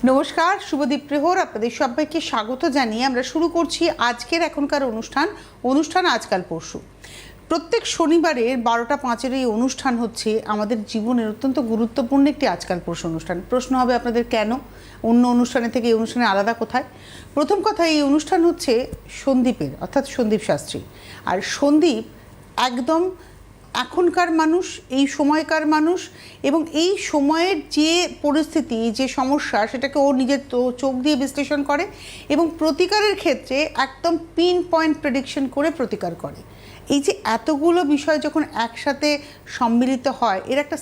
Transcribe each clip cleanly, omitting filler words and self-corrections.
নমস্কার, শুভদীপ প্রহর আপনাদের সবাইকে স্বাগত জানিয়ে আমরা শুরু করছি আজকের এখনকার অনুষ্ঠান আজকাল পরশু। প্রত্যেক শনিবারের 12টা 5 এই অনুষ্ঠান হচ্ছে আমাদের জীবনের অত্যন্ত গুরুত্বপূর্ণ একটি আজকাল পরশু অনুষ্ঠান। প্রশ্ন হবে আপনাদের, কেন অন্য অনুষ্ঠানের থেকে এই অনুষ্ঠানে আলাদা কোথায়? প্রথম কথা, এই অনুষ্ঠান হচ্ছে সন্দীপের, অর্থাৎ সন্দীপ শাস্ত্রী। আর সন্দীপ একদম এখনকার মানুষ, এই সময়কার মানুষ, এবং এই সময়ের যে পরিস্থিতি, যে সমস্যা, সেটাকে ও নিজের চোখ দিয়ে বিশ্লেষণ করে এবং প্রতিকারের ক্ষেত্রে একদম পিন পয়েন্ট প্রেডিকশন করে প্রতিকার করে। এই যে এতগুলো বিষয় যখন একসাথে সম্মিলিত হয়, এর একটা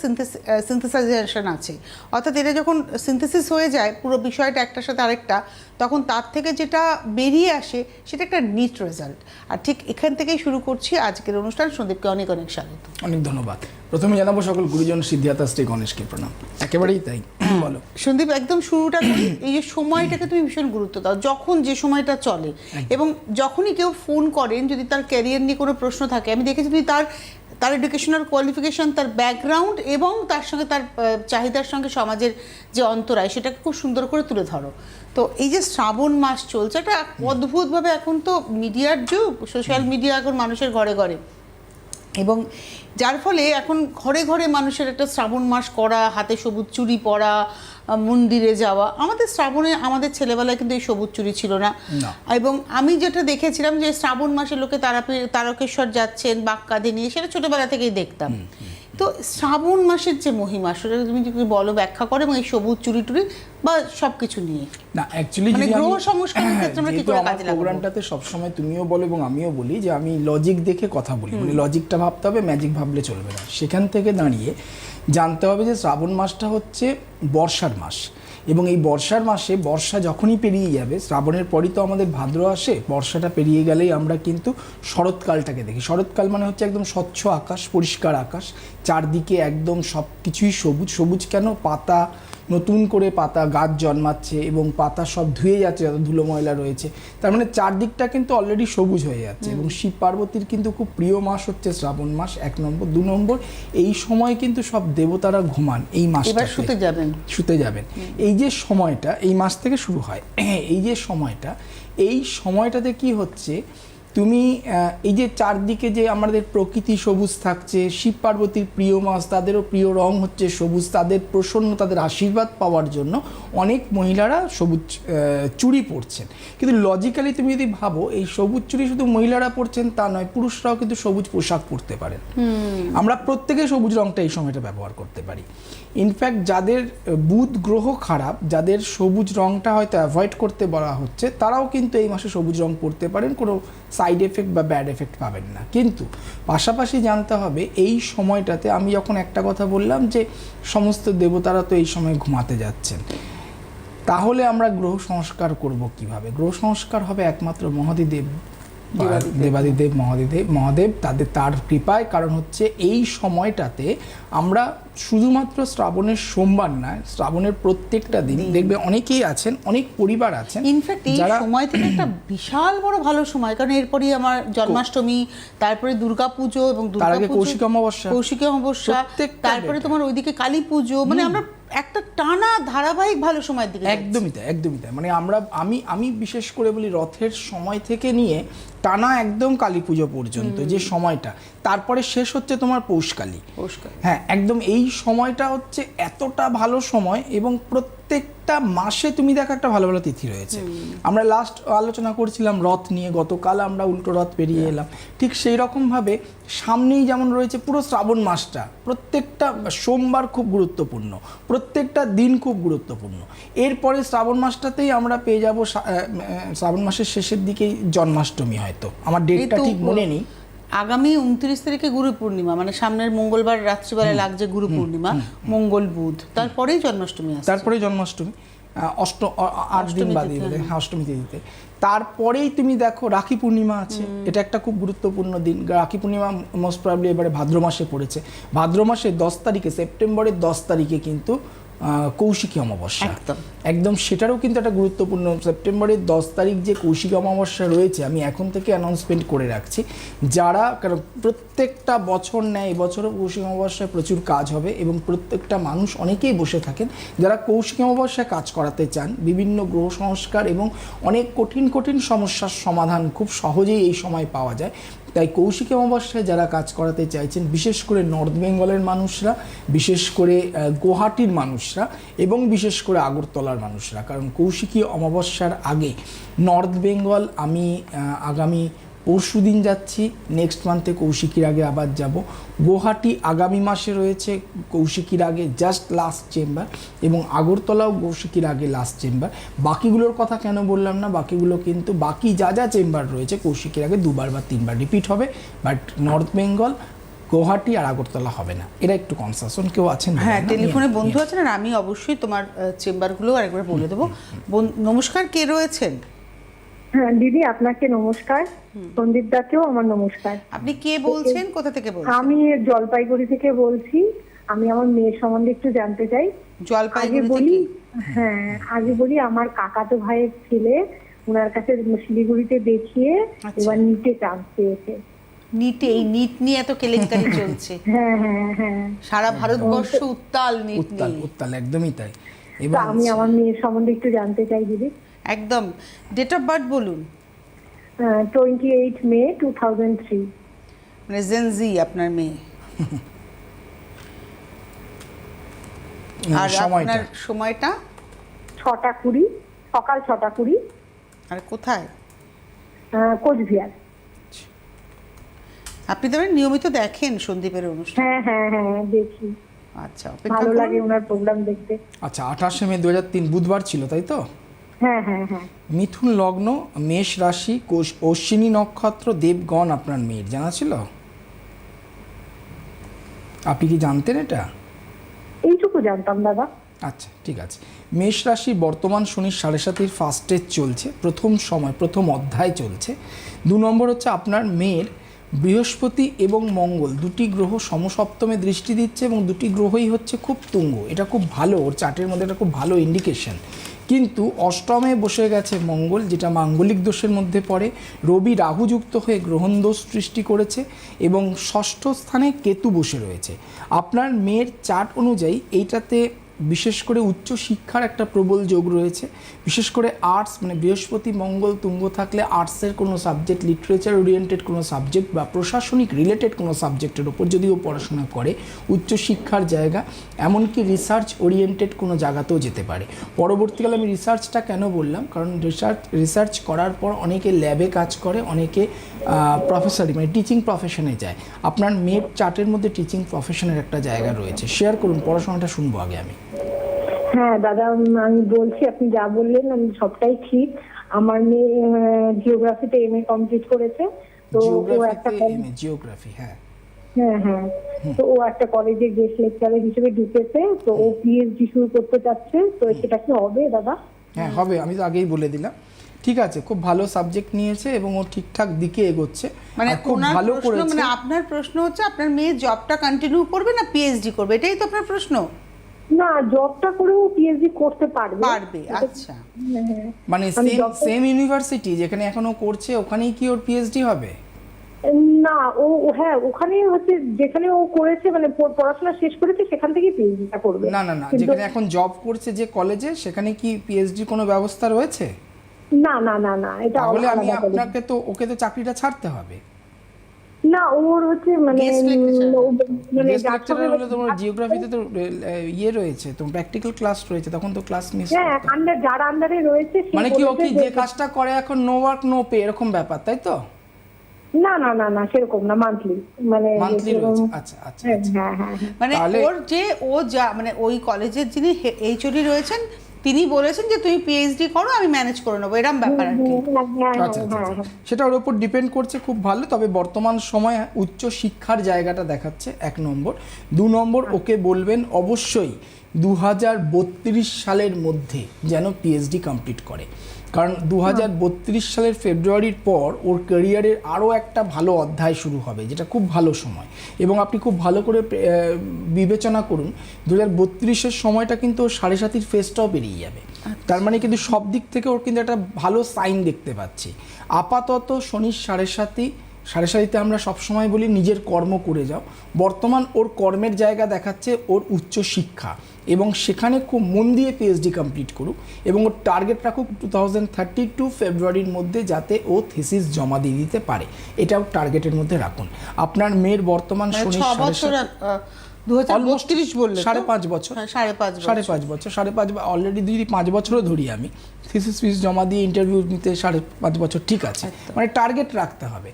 সিনথেসাইজেশন আছে, অর্থাৎ এটা যখন সিনথেসিস হয়ে যায় পুরো বিষয়টা একটার সাথে আরেকটা, তখন তার থেকে যেটা বেরিয়ে আসে সেটা একটা নিট রেজাল্ট। আর ঠিক এখান থেকেই শুরু করছি আজকের অনুষ্ঠান। সন্দীপকে অনেক অনেক স্বাগত। অনেক ধন্যবাদ। প্রথমে জানাবো সকল গুরুজন সিদ্ধার্থা শ্রী গণেশকে প্রণাম। একেবারেই তাই, বলো সন্দীপ, একদম শুরুটা করি। এই যে সময়টাকে তুমি ভীষণ গুরুত্ব দাও, যখন যে সময়টা চলে, এবং যখনই কেউ ফোন করেন যদি তার ক্যারিয়ার নিয়ে কোনো প্রশ্ন থাকে, আমি দেখেছি তুমি তার এডুকেশনাল কোয়ালিফিকেশন, তার ব্যাকগ্রাউন্ড এবং তার সঙ্গে তার চাহিদার সঙ্গে সমাজের যে অন্তরায়, সেটাকে খুব সুন্দর করে তুলে ধরো। তো এই যে শ্রাবণ মাস চলছে, একটা অদ্ভুতভাবে, এখন তো মিডিয়ার যুগ, সোশ্যাল মিডিয়া এখন মানুষের ঘরে ঘরে, এবং যার ফলে এখন ঘরে ঘরে মানুষের একটা শ্রাবণ মাস করা, হাতে সবুজ চুড়ি পরা, মন্দিরে যাওয়া। আমাদের শ্রাবণে, আমাদের ছেলেবেলায় কিন্তু এই সবুজ চুড়ি ছিল না। এবং আমি যেটা দেখেছিলাম যে শ্রাবণ মাসে লোকে তারকেশ্বর যাচ্ছেন বাঁক কাঁধে নিয়ে, সেটা ছোটোবেলা থেকেই দেখতাম। তো শ্রাবণ মাসের যে মহিমা, সেটা তুমি যদি বলো, ব্যাখ্যা করে, এবং এই সবুজ চুরি টুরি বা সব কিছু নিয়ে। না, অ্যাকচুয়ালি মানে গ্রহ সংস্কারের ক্ষেত্রে আমরা কি করে কাজে লাগাবো? প্রোগ্রামটাতে সবসময় তুমিও বলো এবং আমিও বলি যে আমি লজিক দেখে কথা বলি, মানে লজিকটা ভাবতে হবে, ম্যাজিক ভাবলে চলবে না। সেখান থেকে দাঁড়িয়ে জানতে হবে যে শ্রাবণ মাসটা হচ্ছে বর্ষার মাস, এবং এই বর্ষার মাসে বর্ষা যখনই পেরিয়ে যাবে, শ্রাবণের পরই তো আমাদের ভাদ্র আসে, বর্ষাটা পেরিয়ে গেলেই আমরা কিন্তু শরৎকালটাকে দেখি। শরৎকাল মানে হচ্ছে একদম স্বচ্ছ আকাশ, পরিষ্কার আকাশ, চারদিকে একদম সব কিছুই সবুজ। সবুজ কেন? পাতা, নতুন করে পাতা গাছ জন্মাচ্ছে এবং পাতা সব ধুয়ে যাচ্ছে, যত ধুলো ময়লা রয়েছে, তার মানে চারদিকটা কিন্তু অলরেডি সবুজ হয়ে যাচ্ছে। এবং শিব পার্বতীর কিন্তু খুব প্রিয় মাস হচ্ছে শ্রাবণ মাস, 1 নম্বর। 2 নম্বর, এই সময় কিন্তু সব দেবতারা ঘুমান এই মাসটা, শুতে যাবেন। এই যে সময়টা এই মাস থেকে শুরু হয়, এই সময়টাতে কি হচ্ছে, তুমি এই যে চারদিকে যে আমাদের প্রকৃতি সবুজ থাকছে, শিব পার্বতীর প্রিয় মাস, তাদেরও প্রিয় রং হচ্ছে সবুজ, তাদের প্রসন্ন, তাদের আশীর্বাদ পাওয়ার জন্য অনেক মহিলারা সবুজ চুড়ি পরছেন। কিন্তু লজিক্যালি তুমি যদি ভাবো, এই সবুজ চুড়ি শুধু মহিলারা পরছেন তা নয়, পুরুষরাও কিন্তু সবুজ পোশাক পরতে পারেন। আমরা প্রত্যেকে সবুজ রংটা এই সময়টা ব্যবহার করতে পারি। ইনফ্যাক্ট যাদের বুধ গ্রহ খারাপ, যাদের সবুজ রংটা হয়তো অ্যাভয়েড করতে বলা হচ্ছে, তারাও কিন্তু এই মাসে সবুজ রং পরতে পারেন, কোনো সাইড এফেক্ট বা ব্যাড এফেক্ট পাবেন না। কিন্তু পাশাপাশি জানতে হবে, এই সময়টাতে আমি যখন একটা কথা বললাম যে সমস্ত দেবতারা তো এই সময় ঘুমাতে যাচ্ছেন, তাহলে আমরা গ্রহ সংস্কার করব কিভাবে? গ্রহ সংস্কার হবে একমাত্র দেবাদিদেব মহাদেব তার কৃপায়। কারণ হচ্ছে এই সময়টাতে আমরা শুধুমাত্র শ্রাবণের সোমবার নয়, শ্রাবণের প্রত্যেকটা দিন দেখবে অনেকেই আছেন, অনেক পরিবার আছেন, ইনফ্যাক্ট এই সময় থেকে একটা বিশাল বড় ভালো সময়, কারণ এরপরই আমার জন্মাষ্টমী, তারপরে দুর্গাপুজো, এবং তার আগে কৌশিক অমাবস্যা, তারপরে তোমার ওইদিকে কালী পুজো, মানে আমরা একটা টানা ধারাবাহিক ভালো সময়ের দিকে। একদমই তাই। মানে আমি বিশেষ করে বলি, রথের সময় থেকে নিয়ে টানা একদম কালী পুজো পর্যন্ত যে সময়টা, তারপরে শেষ হচ্ছে তোমার পৌষকালী। হ্যাঁ, একদম এই সময়টা হচ্ছে এতটা ভালো সময়, এবং প্রত্যেকটা মাসে তুমি দেখো একটা ভালো ভালো তিথি রয়েছে। আমরা লাস্ট আলোচনা করছিলাম রথ নিয়ে, গতকাল আমরা উল্টো রথ পেরিয়ে এলাম। ঠিক সেই রকমভাবে সামনেই যেমন রয়েছে পুরো শ্রাবণ মাসটা, প্রত্যেকটা সোমবার খুব গুরুত্বপূর্ণ, প্রত্যেকটা দিন খুব গুরুত্বপূর্ণ। এরপরে শ্রাবণ মাসটাতেই আমরা পেয়ে যাব, শ্রাবণ মাসের শেষের দিকেই জন্মাষ্টমী, হয়তো আমার ডেটটা ঠিক মনে নেই। আগামী 29 তারিখে গুরু পূর্ণিমা, মানে সামনের মঙ্গলবার রাত্রিবেলায় লাগছে গুরু পূর্ণিমা, মঙ্গল বুধ, তারপরেই জন্মাষ্টমী আসছে। 8 দিন বাদে, অষ্টমী তিথিতে। তারপরেই তুমি দেখো রাখি পূর্ণিমা আছে, এটা একটা খুব গুরুত্বপূর্ণ দিন। রাখি পূর্ণিমা মোস্ট প্রবাবলি এবারে ভাদ্র মাসে পড়েছে। ভাদ্র মাসে 10 তারিখে, সেপ্টেম্বরের 10 তারিখে কিন্তু কৌশিকী অমাবস্যা, একদম। একদম সেটারও কিন্তু একটা গুরুত্বপূর্ণ, সেপ্টেম্বরের 10 তারিখ যে কৌশিকী অমাবস্যা রয়েছে, আমি এখন থেকে অ্যানাউন্সমেন্ট করে রাখছি, যারা, কারণ প্রত্যেকটা বছর নেয় এবছরও কৌশিকী অমাবস্যায় প্রচুর কাজ হবে এবং প্রত্যেকটা মানুষ অনেকেই বসে থাকেন যারা কৌশিকী অমাবস্যায় কাজ করাতে চান, বিভিন্ন গ্রহ সংস্কার এবং অনেক কঠিন কঠিন সমস্যার সমাধান খুব সহজেই এই সময় পাওয়া যায়। তাই কৌশিকী অমাবস্যায় যারা কাজ করাতে চাইছেন, বিশেষ করে নর্থ বেঙ্গলের মানুষরা, বিশেষ করে গুয়াহাটির মানুষরা এবং বিশেষ করে আগরতলার মানুষরা, কারণ কৌশিকী অমাবস্যার আগে নর্থ বেঙ্গল আমি আগামী পরশু দিন যাচ্ছি, নেক্সট মান্থে কৌশিকীর আগে আবার যাব, গুয়াহাটি আগামী মাসে রয়েছে কৌশিকীর আগে জাস্ট লাস্ট চেম্বার, এবং আগরতলাও কৌশিকীর আগে লাস্ট চেম্বার। বাকিগুলোর কথা কেন বললাম না, বাকিগুলো কিন্তু বাকি যা যা চেম্বার রয়েছে কৌশিকীর আগে 2বার বা 3বার রিপিট হবে, বাট নর্থ বেঙ্গল, গুয়াহাটি আর আগরতলা হবে না। এরা একটু কনসাসন কেউ আছেন? হ্যাঁ, টেলিফোনে বন্ধু আছেন, আর আমি অবশ্যই তোমার চেম্বারগুলো আরেকবার বলে দেবো। নমস্কার, কে রয়েছেন? হ্যাঁ দিদি, আপনাকে নমস্কার। সন্দীপ দাকেও আমার নমস্কার। আপনি কে বলছেন, কোথা থেকে বলছেন? আমি জলপাইগুড়ি থেকে বলছি। আমি আমার মেয়ের সম্বন্ধে একটু জানতে চাই। জলপাইগুড়ি বলি, থেকে? হ্যাঁ আগে বলি, আমার কাকাতো ভাইয়ের ছেলে, ওনার কাছে শিলিগুড়িতে দেখিয়ে এবার নিটে চান্স পেয়েছে। নিটে, এই নিট নিয়ে এত কেলেঙ্কারি চলছে। হ্যাঁ হ্যাঁ হ্যাঁ, সারা ভারতবর্ষ উত্তাল নিট উত্তাল নিয়ে। উত্তাল, একদমই তাই। তো এবার আমি আমার মেয়ের সম্বন্ধে একটু জানতে চাই দিদি। একদম। ডেট অফ বার্থ বলুন। 28 মে 2003। মানে জেনজি আপনার মেয়ে। আর সময়টা? আপনার সময়টা? 6টা 20, সকাল 6টা 20। আর কোথায়? কোচবিহার। আপনি তো নিয়মিত দেখেন সন্দীপের অনুষ্ঠান? হ্যাঁ হ্যাঁ হ্যাঁ, দেখি, আচ্ছা, অপেক্ষা ভালো করুন। লাগে ওনার প্রোগ্রাম দেখতে। আচ্ছা, 28 মে 2003 বুধবার ছিল, তাই তো? হ্যাঁ হ্যাঁ হ্যাঁ। মিথুন লগ্ন, মেষ রাশি, অশ্বিনী নক্ষত্র, দেবগণ আপনার মেয়ের, জানা ছিল? আপনি কি জানতেন এটা? এইটুকু জানতাম দাদা। আচ্ছা, ঠিক আছে। মেষ রাশি, বর্তমান শনি 7.5 ফার্স্ট স্টেজ চলছে, প্রথম অধ্যায় চলছে। 2 নম্বর হচ্ছে আপনার মেয়ের বৃহস্পতি এবং মঙ্গল দুটি গ্রহ সমসপ্তমে দৃষ্টি দিচ্ছে এবং দুটি গ্রহই হচ্ছে খুব তুঙ্গ। এটা খুব ভালো, ওর চার্টের মধ্যে এটা খুব ভালো ইন্ডিকেশন। কিন্তু অষ্টমে বসে গেছে মঙ্গল, যেটা মাঙ্গলিক দোষের মধ্যে পড়ে। রবি রাহু যুক্ত হয়ে গ্রহণ দোষ সৃষ্টি করেছে এবং ষষ্ঠ স্থানে কেতু বসে রয়েছে। আপনার মেয়ের চার্ট অনুযায়ী এইটাতে বিশেষ করে উচ্চ শিক্ষার একটা প্রবল যোগ রয়েছে, বিশেষ করে আর্টস, মানে বৃহস্পতি মঙ্গল তুঙ্গ থাকলে আর্টসের কোনো সাবজেক্ট, লিটারেচার ওরিয়েন্টেড কোনো সাবজেক্ট বা প্রশাসনিক রিলেটেড কোনো সাবজেক্টের ওপর যদিও পড়াশোনা করে, উচ্চশিক্ষার জায়গা, এমনকি রিসার্চ ওরিয়েন্টেড কোনো জায়গাতেও যেতে পারে। পরবর্তীকালে আমি রিসার্চটা কেন বললাম, কারণ রিসার্চ করার পর অনেকে ল্যাবে কাজ করে, অনেকে প্রফেসরি মানে টিচিং প্রফেশনে যায়। আপনার মেয়ের চার্টের মধ্যে টিচিং প্রফেশনের একটা জায়গা রয়েছে। শেয়ার করুন, পড়াশোনাটা শুনবো আগে আমি। হ্যাঁ দাদা, আমি বলছি, আপনি যা বললেন আমি সবটাই ঠিক। আমার মেয়ে জিওগ্রাফিতে এমএ কমপ্লিট করেছে। তো ও একটা জিওগ্রাফি, হ্যাঁ হ্যাঁ হ্যাঁ, তো ও একটা কলেজে গেস্ট লেকচারার হিসেবে ঢুকেছে। তো ও পিএইচডি শুরু করতে চাচ্ছে। তো সেটা কি হবে দাদা? হ্যাঁ হবে, আমি তো আগেই বলে দিলাম। ঠিক আছে, খুব ভালো সাবজেক্ট নিয়েছে এবং ও ঠিকঠাক দিকে এগোচ্ছে, মানে খুব ভালো করেছে। মানে আপনার প্রশ্ন হচ্ছে আপনার মেয়ে জবটা কন্টিনিউ করবে না পিএইচডি করবে, এটাই তো আপনার প্রশ্ন? না, জবটা করেও পিএইচডি করতে পারবে। আচ্ছা, মানে সেম ইউনিভার্সিটি যেখানে এখনো করছে ওখানেই কি ওর পিএইচডি হবে? না, ও হ্যাঁ ওখানে হচ্ছে যেখানে ও করেছে, মানে পড়াশোনা শেষ করেছে সেখান থেকেই পিএইচডিটা করবে। না না না, যেখানে এখন জব করছে যে কলেজে, সেখানে কি পিএইচডি কোনো ব্যবস্থা রয়েছে? না না না না, এটা তাহলে আমি আপনাকে তো, ওকে তো চাকরিটা ছাড়তে হবে। না, ওর হচ্ছে মানে গেস্ট লেকচারার হলে তোমার জিওগ্রাফিতে তো ইয়ে রয়েছে, তোমার প্র্যাকটিক্যাল ক্লাস রয়েছে, তখন তো ক্লাস মিস হ্যাঁ যার আন্ডারে রয়েছে। মানে কি ও কি যে কাজটা করে এখন নো ওয়ার্ক নো পে এরকম ব্যাপার, তাই তো? না না না না, সেরকম না, মান্থলি, মানে মান্থলি রয়েছে। আচ্ছা আচ্ছা, হ্যাঁ হ্যাঁ, মানে ওর যে ও যা মানে ওই কলেজের যিনি এইচওডি রয়েছেন তিনি বলেছেন যে তুমি পিএইচডি করো, আমি ম্যানেজ করে নেবো, এরকম ব্যাপার আর কি। আচ্ছা আচ্ছা, সেটা ওর উপর ডিপেন্ড করছে, খুব ভালো। তবে বর্তমান সময়ে উচ্চ শিক্ষার জায়গাটা দেখাচ্ছে 1 নম্বর। 2 নম্বর, ওকে বলবেন অবশ্যই 2032 সালের মধ্যে যেন পিএইচডি কমপ্লিট করে। কারণ 2032 সালের ফেব্রুয়ারির পর ওর ক্যারিয়ারের আরও একটা ভালো অধ্যায় শুরু হবে, যেটা খুব ভালো সময়। এবং আপনি খুব ভালো করে বিবেচনা করুন, 2032-এর সময়টা কিন্তু ওর 7.5 ফেজটাও পেরিয়ে যাবে। তার মানে কিন্তু সব দিক থেকে ওর কিন্তু একটা ভালো সাইন দেখতে পাচ্ছি। আপাতত শনির 7.5 আমরা সবসময় বলি নিজের কর্ম করে যাও। বর্তমান ওর কর্মের জায়গা দেখাচ্ছে ওর উচ্চ শিক্ষা, এবং সেখানে খুব মন দিয়ে পিএইচডি কমপ্লিট করুক, এবং ওর টার্গেট রাখুক 2032 ফেব্রুয়ারির মধ্যে যাতে ও থিসিস জমা দিয়ে দিতে পারে। এটাও টার্গেটের মধ্যে রাখুন। আপনার মেয়ের বর্তমান শনি 6 বছর 2032 বললে 5.5 বছর, 5.5 বছর, 5.5 অলরেডি যদি 5 বছরও ধরি আমি, থিসিস ফিস জমা দিয়ে ইন্টারভিউ নিতে 5.5 বছর ঠিক আছে, মানে টার্গেট রাখতে হবে।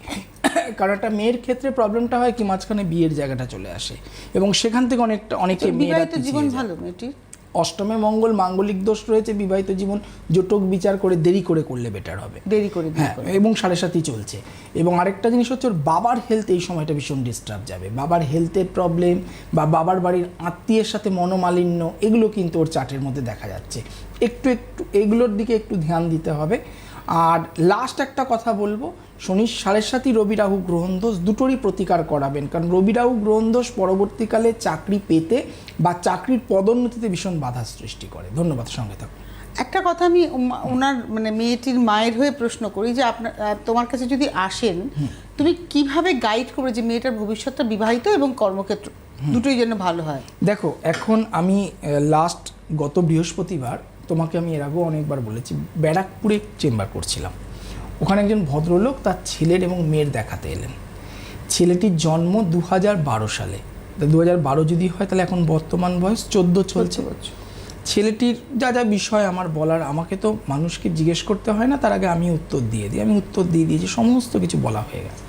কারণ একটা মেয়ের ক্ষেত্রে প্রবলেমটা হয় কি মাঝখানে বিয়ের জায়গাটা চলে আসে, এবং সেখান থেকে অনেকে মেয়েরা বিবাহিত জীবন ভালো মেয়েটির। অষ্টমে মঙ্গল, মাঙ্গলিক দোষ রয়েছে, বিবাহিত জীবন জটক বিচার করে দেরি করে করলে বেটার হবে, দেরি করে হ্যাঁ, এবং 7.5 চলছে। এবং আরেকটা জিনিস হচ্ছে ওর বাবার হেলথ এই সময়টা ভীষণ ডিস্টার্ব যাবে। বাবার হেলথের প্রবলেম বা বাবার বাড়ির আত্মীয়ের সাথে মনোমালিন্য, এগুলো কিন্তু ওর চার্টের মধ্যে দেখা যাচ্ছে। একটু এগুলোর দিকে একটু ধ্যান দিতে হবে। আর লাস্ট একটা কথা বলবো, শনির 7.5 রবি রাহু গ্রহণ দোষ দুটোরই প্রতিকার করাবেন, কারণ রবি রাহু গ্রহণ দোষ পরবর্তীকালে চাকরি পেতে বা চাকরির পদোন্নতিতে ভীষণ বাধা সৃষ্টি করে। ধন্যবাদ, সঙ্গে থাকুন। একটা কথা আমি ওনার মানে মেয়েটির মায়ের হয়ে প্রশ্ন করি যে আপনার তোমার কাছে যদি আসেন, তুমি কিভাবে গাইড করবে যে মেয়েটার ভবিষ্যৎটা বিবাহিত এবং কর্মক্ষেত্র দুটোই যেন ভালো হয়? দেখো, এখন আমি গত বৃহস্পতিবার তোমাকে আমি এর আগেও অনেকবার বলেছি, ব্যারাকপুরে চেম্বার করছিলাম। ওখানে একজন ভদ্রলোক তার ছেলের এবং মেয়ের দেখাতে এলেন। ছেলেটির জন্ম 2012 সালে, 2012 যদি হয় তাহলে এখন বর্তমান বয়স 14 চলছে। ছেলেটির যা যা বিষয় আমার বলার, আমাকে তো মানুষকে জিজ্ঞেস করতে হয় না, তার আগে আমি উত্তর দিয়ে দিই। আমি উত্তর দিয়ে দিয়েছি, সমস্ত কিছু বলা হয়ে গেছে।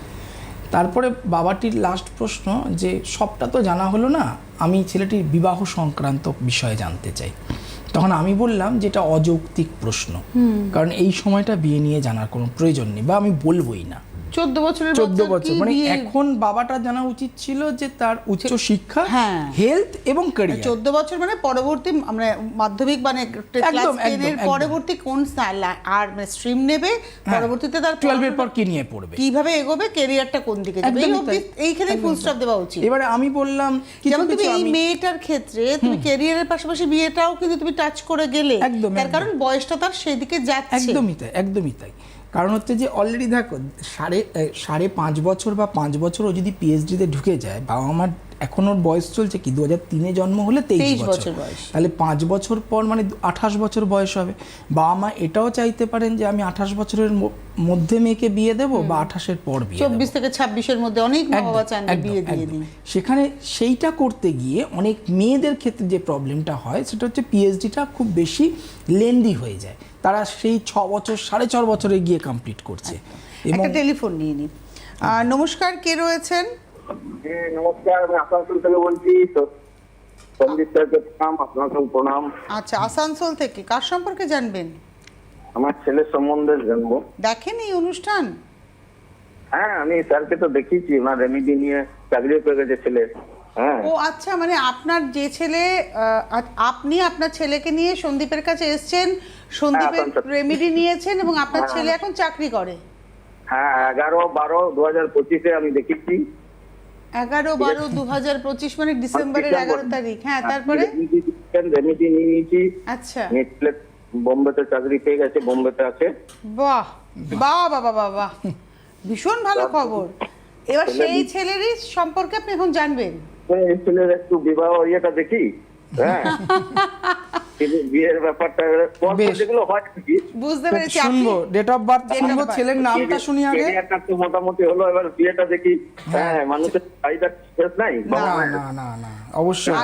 তারপরে বাবাটির লাস্ট প্রশ্ন যে সবটা তো জানা হলো না, আমি ছেলেটির বিবাহ সংক্রান্ত বিষয়ে জানতে চাই। তখন আমি বললাম যে এটা অযৌক্তিক প্রশ্ন, কারণ এই সময়টা বিয়ে নিয়ে জানার কোনো প্রয়োজন নেই, বা আমি বলবোই না। 14 বছর মানে এখন বাবাটা জানা উচিত ছিল যে তার উচ্চ শিক্ষা, হেলথ এবং ক্যারিয়ার। 14 বছর মানে পরবর্তী আমরা মাধ্যমিক মানে ক্লাস 10 এর পরবর্তী কোন আর মানে স্ট্রিম নেবে, পরবর্তীতে তার 12 এর পর কি নিয়ে পড়বে, কিভাবে এগোবে, ক্যারিয়ারটা কোন দিকে যাবে, এইখানেই ফুল স্টপ দেওয়া উচিত। এবারে আমি বললাম যেমন তুমি এই মেয়েটার ক্ষেত্রে তুমি ক্যারিয়ারের পাশাপাশি বিয়েটাও কিন্তু তুমি টাচ করে গেলে, তার কারণ বয়সটা তার সেদিকে যাচ্ছে। একদমই তাই। কারণ হচ্ছে যে অলরেডি দেখো 5.5 বছর বা 5 বছর ও যদি পিএইচডিতে ঢুকে যায়, বাবা আমার এখন ওর বয়স চলছে কি 2003-এ জন্ম হলে 23 বছর বয়স, তাহলে 5 বছর পর মানে 28 বছর বয়স হবে। বাবা মা এটাও চাইতে পারেন যে আমি 28 বছরের মধ্যে মেয়েকে বিয়ে দেবো বা 28-এর পর বিয়ে, 24 থেকে 26-এর মধ্যে অনেক মা বাবা চান বিয়ে দিয়ে দিই। সেখানে সেইটা করতে গিয়ে অনেক মেয়েদের ক্ষেত্রে যে প্রবলেমটা হয় সেটা হচ্ছে পিএইচডিটা খুব বেশি লেন্দি হয়ে যায়, তারা সেই 6 বছর 6.5 বছরে গিয়ে কমপ্লিট করছে। একটা টেলিফোন নিয়ে নি। নমস্কার, কে রয়েছেন? নমস্কার, আমি আসানসোল থেকে বলছি। সন্দীপ স্যারকে প্রণাম, আপনাকে প্রণাম। আচ্ছা, আসানসোল থেকে কার সম্পর্কে জানবেন? আমার ছেলের সম্বন্ধে জানবো। দেখেন এই অনুষ্ঠান? হ্যাঁ, আমি স্যারকে তো দেখিয়েছি, ওনার রেমিডি নিয়ে চাকরি পেয়ে গেছে ছেলে। হ্যাঁ। ও আচ্ছা, মানে আপনার যে ছেলে, আপনি আপনার ছেলেকে নিয়ে সন্দীপের কাছে এসেছেন, সন্দীপের রেমিডি নিয়েছেন এবং আপনার ছেলে এখন চাকরি করে। হ্যাঁ, 11/12/2025-এ আমি দেখেছি। 11/12/2025 মানে ডিসেম্বরের 11 তারিখ। হ্যাঁ, তারপরে রেমিডি নিয়ে নিয়েছি। আচ্ছা, বোম্বেতে চাকরি পেয়ে গেছে, বোম্বেতে আছে। বাহ বাহ বাহ বাহ বাহ, ভীষণ ভালো খবর। এবার সেই ছেলেরই সম্পর্কে আপনি এখন জানবেন। এই ছেলের একটু বিবাহ ইয়েটা দেখি। হ্যাঁ, বিয়ের ব্যাপারটা যেগুলো হয় বুঝতে পেরেছি। শুনবো ডেট অফ বার্থ, শুনবো ছেলের নামটা শুনি আগে। একটা তো মোটামুটি হলো, এবার বিয়েটা দেখি। হ্যাঁ, মানুষের চাহিদা শেষ নাই। না অবশ্যই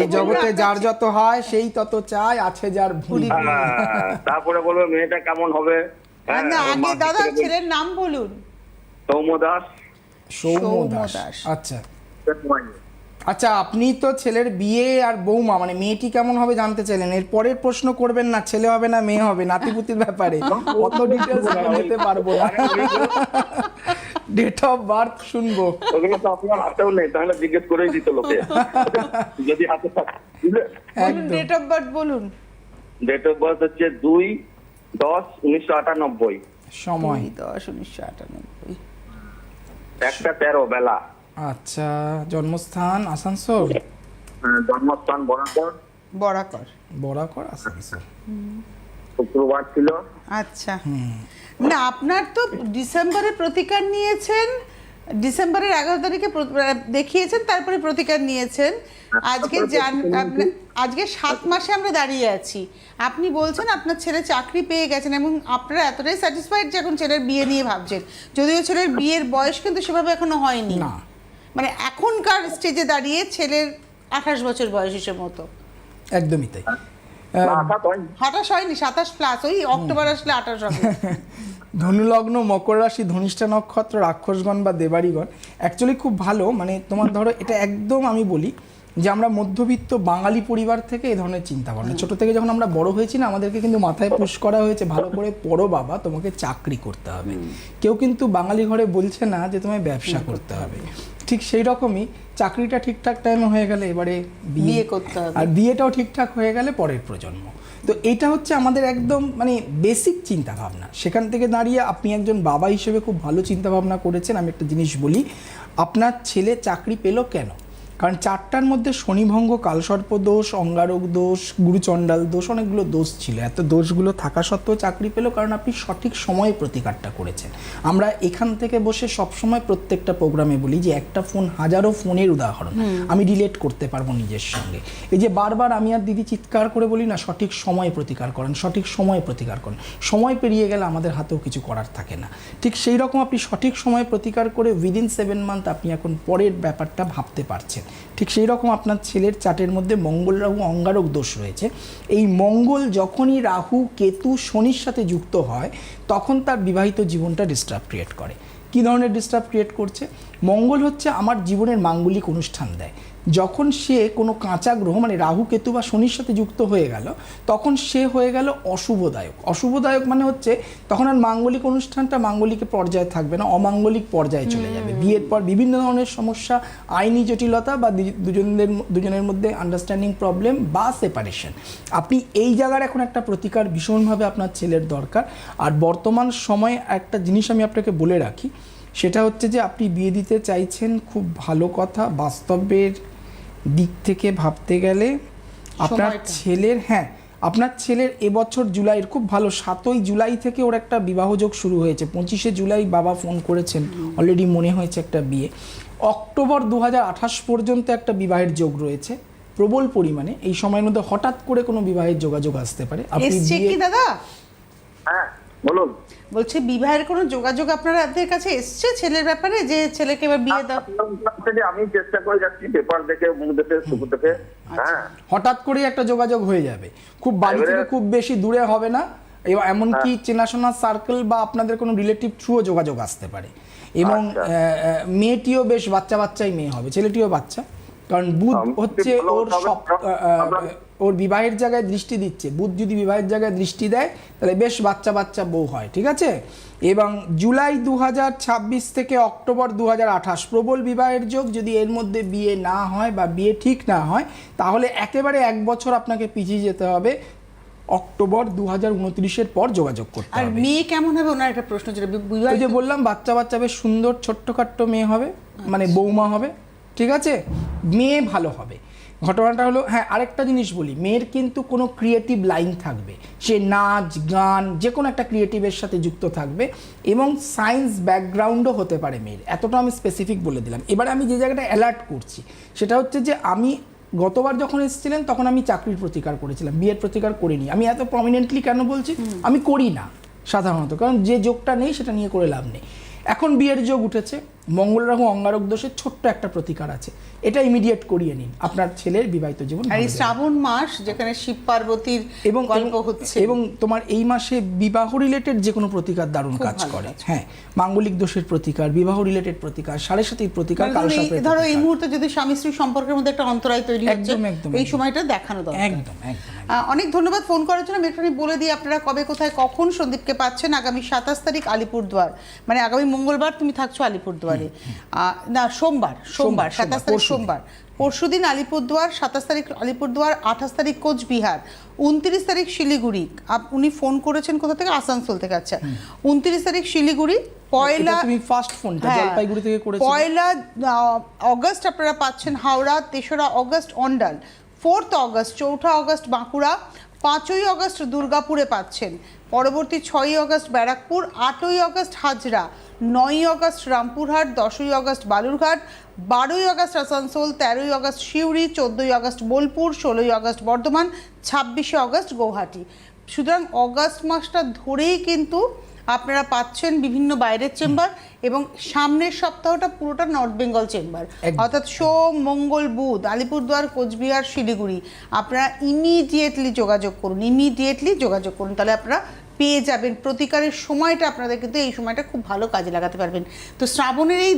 এই জগতে যার যত হয় সেই তত চায়, আছে যার ভুলি। তারপরে বলবো মেয়েটা কেমন হবে। না, আগে দাদা ছেলের নাম বলুন। সৌম্য দাস। আচ্ছা আচ্ছা, আপনি তো ছেলের বিয়ে আর বৌমা মানে মেয়েটি কেমন হবে জানতে চাইলেন। এর পরের প্রশ্ন করবেন না ছেলে হবে না মেয়ে হবে, নাতিপুতির ব্যাপারে অত ডিটেইলস নিতে পারবো না। ডেট অফ বার্থ শুনবো। ওগুলো তো আপনার হাতেও নেই, তাহলে জিজ্ঞেস করেই দিত লোকে যদি হাতে থাকে। ডেট অফ বার্থ বলুন। ডেট অফ বার্থ হচ্ছে 2 10/1998। সময় 2/10/1998। 1:13 বেলা। আচ্ছা, জন্মস্থান আসানসোল, জন্মস্থান বরাবর, বরাকর। আসানসোল। শুক্রবার ছিল। আচ্ছা, না আপনার তো ডিসেম্বরে প্রতিকার নিয়েছেন, ডিসেম্বরের 11 তারিখে দেখিয়েছেন, তারপরে প্রতিকার নিয়েছেন। আজকে 7 মাসে আমরা দাঁড়িয়ে আছি। আপনি বলছেন আপনার ছেলে চাকরি পেয়ে গেছেন এবং আপনারা এতটাই স্যাটিসফাইড যে এখন ছেলের বিয়ে নিয়ে ভাবছেন, যদিও ছেলের বিয়ের বয়স কিন্তু সেভাবে এখনো হয়নি। না, মানে এখনকার স্টেজে দাঁড়িয়ে ছেলের 28 বছর বয়স হিসেবে মতো। একদমই তাই। 28 হয়নি, 27+, ওই অক্টোবর আসলে 28 হবে। ধনুলগ্ন, মকর রাশি, ধনিষ্ঠা নক্ষত্র, রাক্ষসগণ বা দেবাড়িগণ অ্যাকচুয়ালি খুব ভালো। মানে তোমার ধরো এটা একদম আমি বলি যে আমরা মধ্যবিত্ত বাঙালি পরিবার থেকে এই ধরনের চিন্তা ভাবনা, ছোট থেকে যখন আমরা বড় হয়েছি না, আমাদেরকে কিন্তু মাথায় পুশ করা হয়েছে ভালো করে পড়ো বাবা, তোমাকে চাকরি করতে হবে। কেউ কিন্তু বাঙালি ঘরে বলছে না যে তোমায় ব্যবসা করতে হবে। ঠিক সেই রকমই চাকরিটা ঠিকঠাক টাইমে হয়ে গেলে এবারে বিয়ে করতে হবে, আর বিয়েটাও ঠিকঠাক হয়ে গেলে পরের প্রজন্ম। তো এটা হচ্ছে আমাদের একদম মানে বেসিক চিন্তা ভাবনা। সেখান থেকে দাঁড়িয়ে আপনি একজন বাবা হিসেবে খুব ভালো চিন্তা ভাবনা করেছেন। আমি একটা জিনিস বলি, আপনার ছেলে চাকরি পেল কেন? কারণ 4টার মধ্যে শনিভঙ্গ, কালসর্প দোষ, অঙ্গারক দোষ, গুরুচণ্ডাল দোষ, অনেকগুলো দোষ ছিল। এত দোষগুলো থাকা সত্ত্বেও চাকরি পেল কারণ আপনি সঠিক সময়ে প্রতিকারটা করেছেন। আমরা এখান থেকে বসে সবসময় প্রত্যেকটা প্রোগ্রামে বলি যে একটা ফোন হাজারো ফোনের উদাহরণ, আমি রিলেট করতে পারবো নিজের সঙ্গে। এই যে বারবার আমি আর দিদি চিৎকার করে বলি না, সঠিক সময়ে প্রতিকার করেন, সঠিক সময়ে প্রতিকার করেন। সময় পেরিয়ে গেলে আমাদের হাতেও কিছু করার থাকে না। ঠিক সেই রকম আপনি সঠিক সময়ে প্রতিকার করে উইদিন 7 মান্থ আপনি এখন পরের ব্যাপারটা ভাবতে পারছেন। ঠিক সেই রকম আপনার ছেলের চার্টের মধ্যে মঙ্গল রাহু অঙ্গারক দোষ রয়েছে। এই মঙ্গল যখনই রাহু কেতু শনির সাথে যুক্ত হয় তখন তার বিবাহিত জীবনটা ডিস্টার্ব ক্রিয়েট করে। কী ধরনের ডিস্টার্ব ক্রিয়েট করছে? মঙ্গল হচ্ছে আমার জীবনের মাঙ্গলিক অনুষ্ঠান দেয়। যখন সে কোনো কাঁচা গ্রহ মানে রাহু কেতু বা শনির সাথে যুক্ত হয়ে গেল তখন সে হয়ে গেল অশুভদায়ক। অশুভদায়ক মানে হচ্ছে তখন আর মাঙ্গলিক অনুষ্ঠানটা মাঙ্গলিক পর্যায়ে থাকবে না, অমাঙ্গলিক পর্যায়ে চলে যাবে। বিয়ের পর বিভিন্ন ধরনের সমস্যা, আইনি জটিলতা বা দুজনের মধ্যে আন্ডারস্ট্যান্ডিং প্রবলেম বা সেপারেশন। আপনি এই জায়গার এখন একটা প্রতিকার ভীষণভাবে আপনার ছেলের দরকার। আর বর্তমান সময়ে একটা জিনিস আমি আপনাকে বলে রাখি, সেটা হচ্ছে যে আপনি বিয়ে দিতে চাইছেন, খুব ভালো কথা। বাস্তবের দিক থেকে ভাবতে গেলে আপনার ছেলের আপনার ছেলের এবছর জুলাইয়ের খুব ভালো, 7ই জুলাই থেকে ওর একটা বিবাহযোগ শুরু হয়েছে। 25শে জুলাই বাবা ফোন করেছেন, অলরেডি মনে হয়েছে একটা বিয়ে। অক্টোবর 2028 পর্যন্ত একটা বিবাহের যোগ রয়েছে প্রবল পরিমাণে। এই সময়ের মধ্যে হঠাৎ করে কোনো বিবাহের যোগাযোগ আসতে পারে। আপনি কি দাদা? হ্যাঁ বলুন। বলছে বিবাহের কোনো যোগাযোগ আপনাদের কাছে এসছে ছেলের ব্যাপারে, যে ছেলেকে এবার বিয়ে দাও? আমি চেষ্টা করে যাচ্ছি, পেপার দেখে, মুখ দেখে, চোখ দেখে। হ্যাঁ, হঠাৎ করেই একটা যোগাযোগ হয়ে যাবে, খুব বাড়ি থেকে খুব বেশি দূরে হবে না, এমনকি চেনাশোনা সার্কেল বা আপনাদের কোনো রিলেটিভ থ্রুও যোগাযোগ আসতে পারে। এবং মেয়েটিও বেশ বাচ্চাই মেয়ে হবে, ছেলেটিও বাচ্চা। কারণ বুধ হচ্ছে ওর বিবাহের জায়গায় দৃষ্টি দিচ্ছে। বুধ যদি বিবাহের জায়গায় দৃষ্টি দেয় তাহলে বেশ বাচ্চা বউ হয়, ঠিক আছে। এবং জুলাই 2026 থেকে অক্টোবর 2028 প্রবল বিবাহের যোগ। যদি এর মধ্যে বিয়ে না হয় বা বিয়ে ঠিক না হয় তাহলে একেবারে 1 বছর আপনাকে পিছিয়ে যেতে হবে, অক্টোবর 2029-এর পর যোগাযোগ করতে হবে। আর মেয়ে কেমন হবে ওনার একটা প্রশ্ন ছিল। ওই যে বললাম বাচ্চা বেশ সুন্দর ছোট্টখাট্ট মেয়ে হবে, মানে বৌমা হবে, ঠিক আছে। মেয়ে ভালো হবে। ঘটনাটা হলো, আরেকটা জিনিস বলি, মেয়ের কিন্তু কোনো ক্রিয়েটিভ লাইন থাকবে, সে নাচ গান যে কোনো একটা ক্রিয়েটিভের সাথে যুক্ত থাকবে এবং সায়েন্স ব্যাকগ্রাউন্ডও হতে পারে মেয়ের। এতটা আমি স্পেসিফিক বলে দিলাম। এবারে আমি যে জায়গাটা অ্যালার্ট করছি সেটা হচ্ছে যে আমি গতবার যখন এসেছিলেন তখন আমি চাকরির প্রতিকার করেছিলাম, বিয়ের প্রতিকার করিনি। আমি এত প্রমিনেন্টলি কেন বলছি? আমি করি না সাধারণত, কারণ যে যোগটা নেই সেটা নিয়ে করে লাভ নেই। এখন বিয়ের যোগ উঠেছে, মঙ্গল রাহু অঙ্গারক দোষের ছোট্ট একটা প্রতিকার আছে, এটা ইমিডিয়েট করিয়ে নিন, আপনার ছেলের বিবাহিত জীবন। আর এই শ্রাবণ মাস যেখানে শিব পার্বতীর গল্প হচ্ছে, এবং তোমার এই মাসে বিবাহ রিলেটেড যে কোনো প্রতিকার দারুণ কাজ করে। মাঙ্গলিক দোষের প্রতিকার, বিবাহ রিলেটেড প্রতিকার, 7.5 প্রতিকার, কালসর্পের। ধরো এই মুহূর্তে যদি স্বামী স্ত্রী সম্পর্কের মধ্যে একটা অন্তরায় তৈরি হচ্ছে, এই সময়টা দেখানো দরকার। একদম। অনেক ধন্যবাদ ফোন করার জন্য। আমি বলে দিই আপনারা কবে কোথায় কখন সন্দীপকে পাচ্ছেন। আগামী 27 তারিখ আলিপুরদুয়ার, মানে আগামী মঙ্গলবার তুমি থাকছো আলিপুরদুয়ারে, না সোমবার 27 তারিখ সোমবার পরশুদিন আলিপুরদুয়ার, 27 তারিখ আলিপুরদুয়ার, 28 তারিখ কোচবিহার, 29 তারিখ শিলিগুড়ি। উনি ফোন করেছেন কোথা থেকে? আসানসোল থেকে। আচ্ছা, 29 তারিখ শিলিগুড়ি। পয়লা তুমি ফার্স্ট ফোনটা জলপাইগুড়ি থেকে করেছো। পয়লা অগস্ট আপনারা পাচ্ছেন Howrah, 3রা August Andal, 4th August, 4ঠা August Bankura, 5ই August দুর্গাপুরে পাচ্ছেন, পরবর্তী 6ই August Barrackpore, 8ই August Hazra, 9ই August Rampurhat, 10ই August Balurghat, 12ই August Asansol, 13ই August Suri, 14ই August Bolpur, 16ই August Bardhaman, 26শে August Guwahati. সুতরাং অগস্ট মাসটা ধরেই কিন্তু আপনারা পাচ্ছেন বিভিন্ন বাইরের চেম্বার, এবং সামনের সপ্তাহটা পুরোটা নর্থ বেঙ্গল চেম্বার, অর্থাৎ সোম মঙ্গল বুধ আলিপুরদুয়ার, কোচবিহার, শিলিগুড়ি। আপনারা ইমিডিয়েটলি যোগাযোগ করুন, তাহলে আপনারা পেয়ে যাবেন। প্রতিকারের সময়টা আপনাদের কিন্তু এই সময়টা খুব ভালো কাজে লাগাতে পারবেন। তো শ্রাবণের এই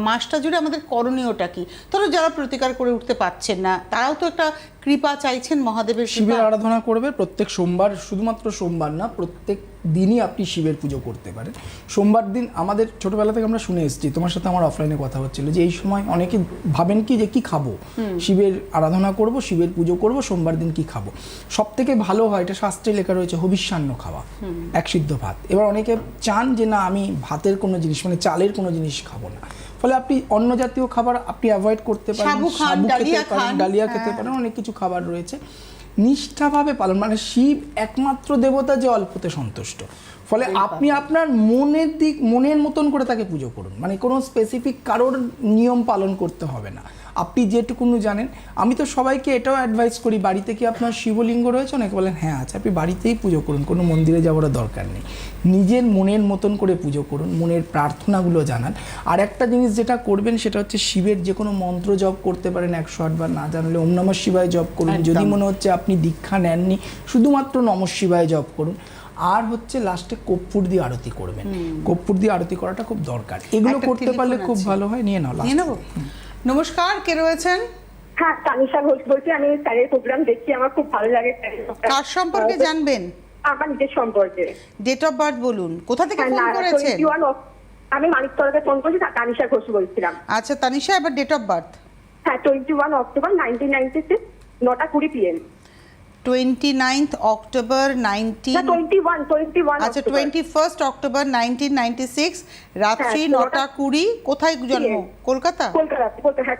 মাসটা জুড়ে আমাদের করণীয়টা কি? ধরো যারা প্রতিকার করে উঠতে পারছেন না, তারাও তো একটা কৃপা চাইছেন, মহাদেবের শিবের আরাধনা করবে প্রত্যেক সোমবার, শুধুমাত্র সোমবার না, প্রত্যেক দিনই আপনি শিবের পুজো করতে পারেন। সোমবার দিন আমাদের ছোটবেলা থেকে আমরা শুনে এসেছি, তোমার সাথে আমার অফলাইনে কথা হচ্ছিল, যে এই সময় অনেকে ভাবেন কি যে কি খাবো, শিবের আরাধনা করব, শিবের পুজো করব, সোমবার দিন কি খাবো। সব থেকে ভালো হয়, এটা শাস্ত্রে লেখা রয়েছে, হবিষ্যান্ন খাওয়া, এক সিদ্ধ ভাত। এবার অনেকে চান যে না আমি ভাতের কোনো জিনিস মানে চালের কোনো জিনিস খাবো না, ফলে আপনি অন্য জাতীয় খাবার আপনি অ্যাভয়েড করতে পারেন, সাবু খেতে পারেন, ডালিয়া খেতে পারেন, অনেক কিছু খাবার রয়েছে। নিষ্ঠাভাবে পালন, মানে শিব একমাত্র দেবতা যে অল্পতে সন্তুষ্ট, ফলে আপনি আপনার মনের মতন করে তাকে পুজো করুন, মানে কোনো স্পেসিফিক কারোর নিয়ম পালন করতে হবে না, আপনি যেটুকুন জানেন। আমি তো সবাইকে এটাও অ্যাডভাইস করি, বাড়িতে কি আপনার শিবলিঙ্গ রয়েছে? অনেকে বলেন হ্যাঁ আছে, আপনি বাড়িতেই পুজো করুন, কোনো মন্দিরে যাওয়ার দরকার নেই, নিজের মনের মতন করে পুজো করুন, মনের প্রার্থনাগুলো জানান। আর একটা জিনিস যেটা করবেন সেটা হচ্ছে শিবের যে কোনো মন্ত্র জপ করতে পারেন 108 বার, না জানলে ওম নমঃ শিবায় জপ করুন। যদি মনে হচ্ছে আপনি দীক্ষা নেননি, শুধুমাত্র নমঃ শিবায় জপ করুন। আর হচ্ছে লাস্টে কর্পূর দিয়ে আরতি করবেন, কর্পূর দিয়ে আরতি করাটা খুব দরকার। এগুলো করতে পারলে খুব ভালো হয়। নিয়ে নাও। নমস্কার, কে রয়েছেন? হ্যাঁ, তানিশা ঘোষ বলছি। আমি স্যারের প্রোগ্রাম দেখি, আমার খুব ভালো লাগে। কার সম্পর্কে জানবেন? আমার নিজের সম্পর্কে। ডেট অফ বার্থ বলুন, কোথা থেকে ফোন করেছেন? আমি মানিকতলাতে ফোন করছি, তানিশা ঘোষ বলছিলাম। আচ্ছা তানিশা, এবার ডেট অফ বার্থ। হ্যাঁ, 21 অক্টোবর 1996, 9:20 PM। 29th অক্টোবর 21 আচ্ছা 21st অক্টোবর 1996, রাত্রি 9:20। কোথায় জন্ম? কলকাতা?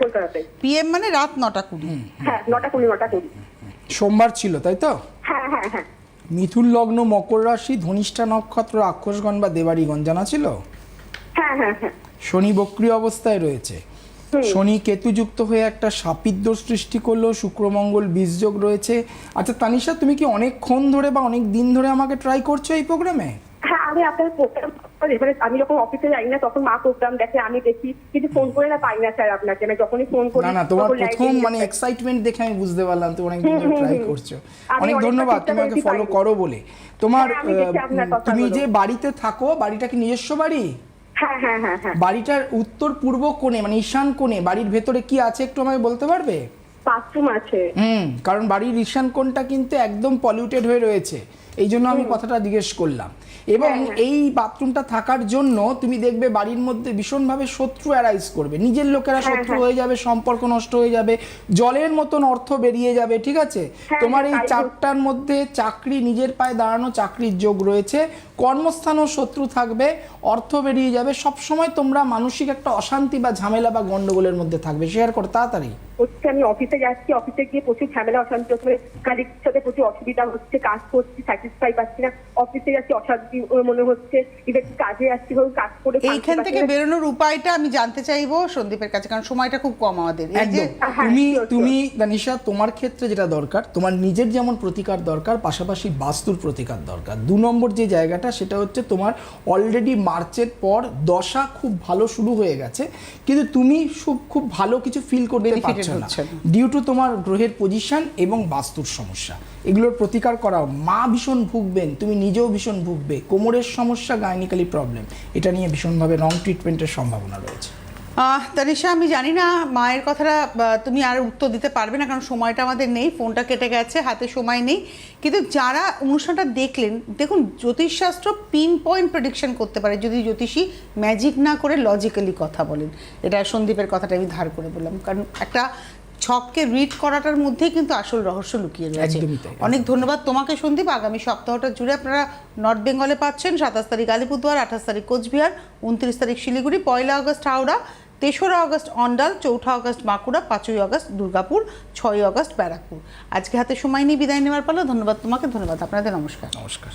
কলকাতাতে। PM মানে রাত 9:20। হ্যাঁ, 9:20। সোমবার ছিল, তাই তো? হ্যাঁ। মিথুন লগ্ন, মকর রাশি, ধনিষ্ঠা নক্ষত্র, রাক্ষসগণ বা দেবাড়িগণ জানা ছিল? হ্যাঁ। শনি বক্রী অবস্থায় রয়েছে, শনি কেতু যুক্ত হয়ে একটা সাপিদ্য সৃষ্টি করলো, শুক্রমঙ্গল বীজযোগ রয়েছে। আচ্ছা তানিশা, তুমি কি অনেকক্ষণ ধরে বা অনেক দিন ধরে আমাকে ট্রাই করছো এই প্রোগ্রামে? হ্যাঁ, আমি আপনার প্রোগ্রাম, এবারে আমি যখন অফিসে যাই না তখন মা প্রোগ্রাম দেখে, আমি দেখি, কিন্তু ফোন করে না পাই না স্যার আপনাকে। আমি যখনই ফোন করি না তোমার প্রথম মানে এক্সাইটমেন্ট দেখে আমি বুঝতে পারলাম তুমি অনেক দিন ধরে ট্রাই করছো। অনেক ধন্যবাদ তুমি আমাকে ফলো করো বলে। তোমার তুমি যে বাড়িতে থাকো, বাড়িটা কি নিজস্ব বাড়ি? হ্যাঁ। বাড়িটার উত্তর পূর্ব কোণে মানে ঈশান কোণে বাড়ির ভেতরে কি আছে একটু আমাকে বলতে পারবে? বাথরুম আছে। কারণ বাড়ির ঈশান কোণটা কিন্তু একদম পলিউটেড হয়ে রয়েছে, এই জন্য আমি কথাটা জিজ্ঞেস করলাম। এবং এই বাথরুমটা থাকার জন্য তুমি দেখবে বাড়ির মধ্যে ভীষণভাবে শত্রু অ্যারাইজ করবে, নিজের লোকেরা শত্রু হয়ে যাবে, সম্পর্ক নষ্ট হয়ে যাবে, জলের মতন অর্থ বেরিয়ে যাবে। ঠিক আছে, তোমার এই চারটার মধ্যে চাকরি, নিজের পায়ে দাঁড়ানো চাকরির যোগ রয়েছে, কর্মস্থানও শত্রু থাকবে, অর্থ বেরিয়ে যাবে, সবসময় তোমরা মানসিক একটা অশান্তি বা ঝামেলা বা গন্ডগোলের মধ্যে থাকবে। শেয়ার করো তাড়াতাড়ি। হচ্ছে আমি অফিসে যাচ্ছি, অফিসে গিয়ে প্রচুর ঝামেলা অশান্তি হচ্ছে, কালিগের সাথে প্রচুর অসুবিধা হচ্ছে, কাজ করছি স্যাটিসফাই পাচ্ছি না, অফিসে যাচ্ছি অশান্তি মনে হচ্ছে, এবার কাজে যাচ্ছি কাজ করে। এইখান থেকে বেরোনোর উপায়টা আমি জানতে চাইবো সন্দীপের কাছে, কারণ সময়টা খুব কম আমাদের। তুমি তানিশা, তোমার ক্ষেত্রে যেটা দরকার, তোমার নিজের যেমন প্রতিকার দরকার, পাশাপাশি বাস্তুর প্রতিকার দরকার। 2 নম্বর যে জায়গাটা সেটা হচ্ছে তোমার অলরেডি মার্চের পর দশা খুব ভালো শুরু হয়ে গেছে, কিন্তু তুমি খুব ভালো কিছু ফিল করতে পারছো না ডিউ টু তোমার গ্রহের পজিশন এবং বাস্তুর সমস্যা। এগুলোর প্রতিকার করাও। মা ভীষণ ভুগবেন, তুমি নিজেও ভীষণ ভুগবে, কোমরের সমস্যা, গাইনিক্যালি প্রবলেম, এটা নিয়ে ভীষণভাবে রং ট্রিটমেন্টের সম্ভাবনা রয়েছে। তানিশা, আমি জানি না মায়ের কথাটা তুমি আর উত্তর দিতে পারবে না, কারণ সময়টা আমাদের নেই, ফোনটা কেটে গেছে, হাতে সময় নেই। কিন্তু যারা অনুষ্ঠানটা দেখলেন, দেখুন জ্যোতিষশাস্ত্র পিন পয়েন্ট প্রেডিকশন করতে পারে যদি জ্যোতিষী ম্যাজিক না করে লজিক্যালি কথা বলেন। এটা সন্দীপের কথাটা আমি ধার করে বললাম, কারণ একটা ছককে রিড করাটার মধ্যেই কিন্তু আসল রহস্য লুকিয়ে রয়েছে। একদমই তাই। অনেক ধন্যবাদ তোমাকে সন্দীপ। আগামী সপ্তাহটা জুড়ে আপনারা নর্থ বেঙ্গলে পাচ্ছেন 27 তারিখ আলিপুরদুয়ার, 28 তারিখ কোচবিহার, 29 তারিখ শিলিগুড়ি, 1 আগস্ট হাওড়া, 3রা August Andal, 4 August Bankura, 5 August Durgapur, 6 August Barrackpore. আজকে হাতে সময় নিয়ে বিদায় নেওয়ার পালা। ধন্যবাদ তোমাকে, ধন্যবাদ আপনাদের, নমস্কার। নমস্কার।